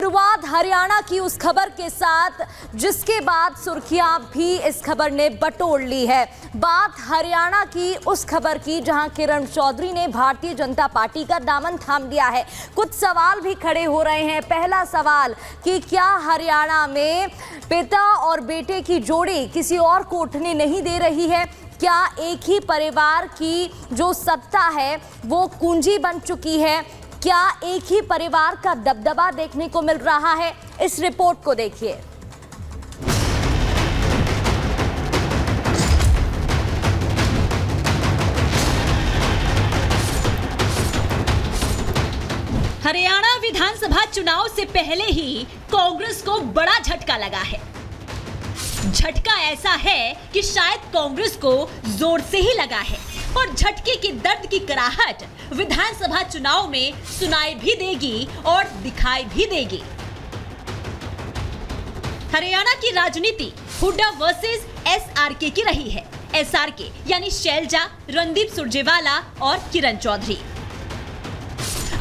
शुरुआत हरियाणा की उस खबर के साथ जिसके बाद सुर्खियां भी इस खबर ने बटोर ली है। बात हरियाणा की उस खबर की जहां किरण चौधरी ने भारतीय जनता पार्टी का दामन थाम लिया है। कुछ सवाल भी खड़े हो रहे हैं। पहला सवाल कि क्या हरियाणा में पिता और बेटे की जोड़ी किसी और को उठने नहीं दे रही है? क्या एक ही परिवार की जो सत्ता है वो कुंजी बन चुकी है? क्या एक ही परिवार का दबदबा देखने को मिल रहा है? इस रिपोर्ट को देखिए। हरियाणा विधानसभा चुनाव से पहले ही कांग्रेस को बड़ा झटका लगा है। झटका ऐसा है कि शायद कांग्रेस को जोर से ही लगा है और झटके के दर्द की कराहट विधानसभा चुनाव में सुनाई भी देगी और दिखाई भी देगी। हरियाणा की राजनीति हुड्डा वर्सेस एसआरके की रही है। एसआरके यानी शैलजा, रणदीप सुरजेवाला और किरण चौधरी।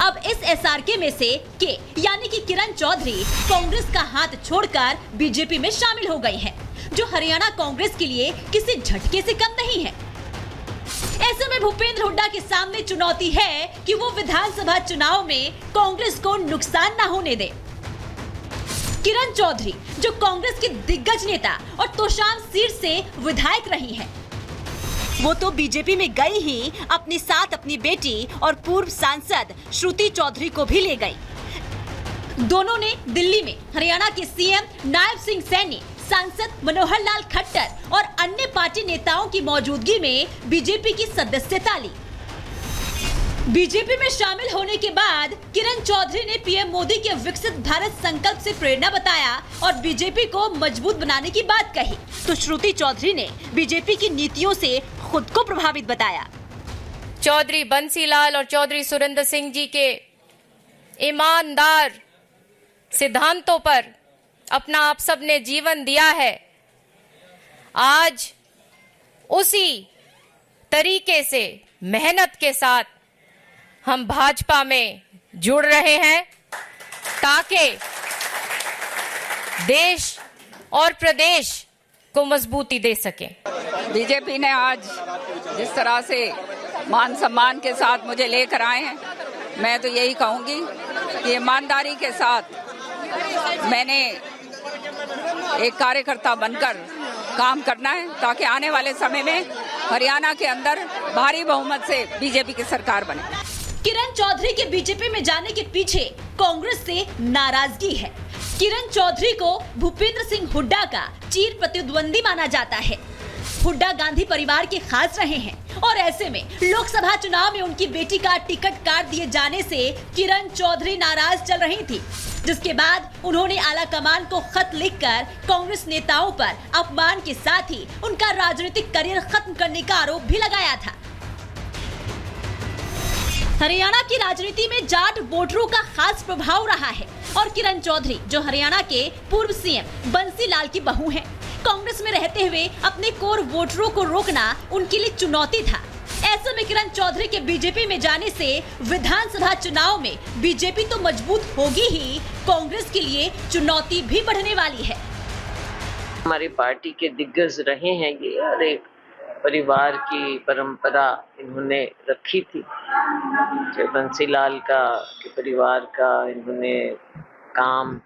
अब इस एसआरके में से के यानी कि किरण चौधरी कांग्रेस का हाथ छोड़कर बीजेपी में शामिल हो गई हैं, जो हरियाणा कांग्रेस के लिए किसी झटके से कम नहीं है। ऐसे में भूपेंद्र हुड्डा के सामने चुनौती है कि वो विधानसभा चुनाव में कांग्रेस को नुकसान न होने दे। किरण चौधरी जो कांग्रेस की दिग्गज नेता और तोशाम सीट से विधायक रही हैं, वो तो बीजेपी में गई ही अपने साथ अपनी बेटी और पूर्व सांसद श्रुति चौधरी को भी ले गई। दोनों ने दिल्ली में हरियाणा के सीएम नायब सिंह सैनी, सांसद मनोहर लाल खट्टर और अन्य पार्टी नेताओं की मौजूदगी में बीजेपी की सदस्यता ली। बीजेपी में शामिल होने के बाद किरण चौधरी ने पीएम मोदी के विकसित भारत संकल्प से प्रेरणा बताया और बीजेपी को मजबूत बनाने की बात कही, तो श्रुति चौधरी ने बीजेपी की नीतियों से खुद को प्रभावित बताया। चौधरी बंसीलाल और चौधरी सुरेंद्र सिंह जी के ईमानदार सिद्धांतों पर अपना आप सबने जीवन दिया है। आज उसी तरीके से मेहनत के साथ हम भाजपा में जुड़ रहे हैं ताकि देश और प्रदेश को मजबूती दे सकें। बीजेपी ने आज जिस तरह से मान सम्मान के साथ मुझे लेकर आए हैं, मैं तो यही कहूंगी कि ईमानदारी के साथ मैंने एक कार्यकर्ता बनकर काम करना है ताकि आने वाले समय में हरियाणा के अंदर भारी बहुमत से बीजेपी की सरकार बने। किरण चौधरी के बीजेपी में जाने के पीछे कांग्रेस से नाराजगी है। किरण चौधरी को भूपेंद्र सिंह हुड्डा का चिर प्रतिद्वंदी माना जाता है। हुड्डा गांधी परिवार के खास रहे हैं और ऐसे में लोकसभा चुनाव में उनकी बेटी का टिकट काट दिए जाने से किरण चौधरी नाराज चल रही थी, जिसके बाद उन्होंने आला कमान को खत लिखकर कांग्रेस नेताओं पर अपमान के साथ ही उनका राजनीतिक करियर खत्म करने का आरोप भी लगाया था। हरियाणा की राजनीति में जाट वोटरों का खास प्रभाव रहा है और किरण चौधरी जो हरियाणा के पूर्व सीएम बंसीलाल की बहू हैं, कांग्रेस में रहते हुए अपने कोर वोटरों को रोकना उनके लिए चुनौती था। ऐसे में किरण चौधरी के बीजेपी में जाने से विधानसभा चुनाव में बीजेपी तो मजबूत होगी ही, कांग्रेस के लिए चुनौती भी बढ़ने वाली है। हमारी पार्टी के दिग्गज रहे हैं ये और एक परिवार की परंपरा इन्होंने रखी थी। बंसीलाल का के परिवार का इन्होंने काम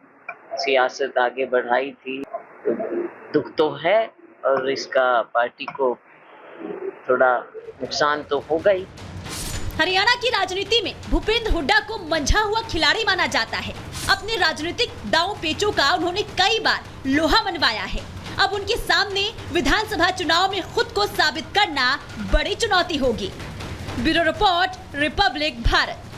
सियासत आगे बढ़ाई थी। तो दुख तो है और इसका पार्टी को थोड़ा नुकसान तो होगा ही। हरियाणा की राजनीति में भूपेंद्र हुड्डा को मंझा हुआ खिलाड़ी माना जाता है। अपने राजनीतिक दांव पेचों का उन्होंने कई बार लोहा मनवाया है। अब उनके सामने विधानसभा चुनाव में खुद को साबित करना बड़ी चुनौती होगी। Bureau report, Republic Bharat.